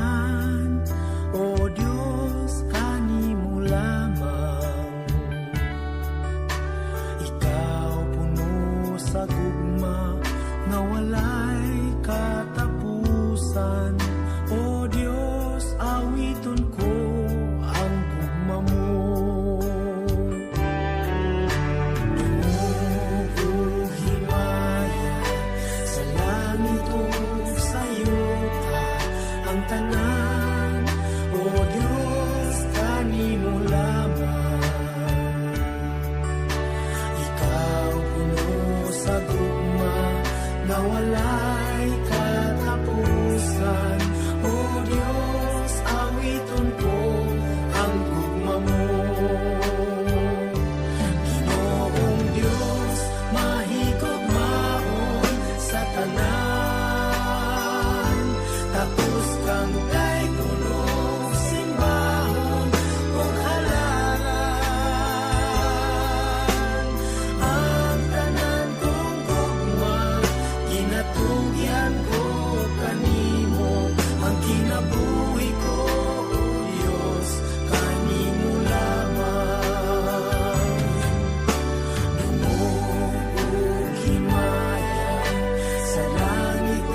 tanan, o Diyos kanimo lamang. Ikaw puno sa gugma nga walay katapusan, o Diyos awiton ko ang gugma mo. Dumuog himaya sa langit o sa yuta ang tanan, o Diyos kanimo lamang. Ikaw puno sa gugma na walay katapusan, o Diyos awiton ko ang gugma mo. Ginoong Diyos mahigugmaon sa tanan, tapos kang kay tulong simbahon kung halalan. Ang tanan kong gugma ginatugyan ko kanimo, ang kinabuhi ko, o Diyos kanimo lamang. Dumuog himaya sa langit o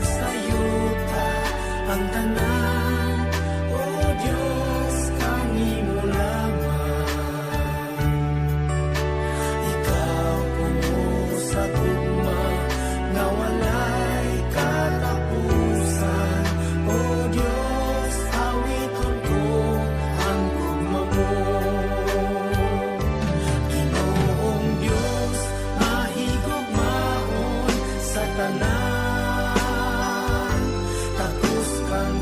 sa yuta ang tanan, o Diyos kanimo lamang. Ikaw puno sa gugma na walay katapusan, o Diyos awiton ko ang gugma mo. Ginoong Diyos mahigugmaon sa tanan, tapos kang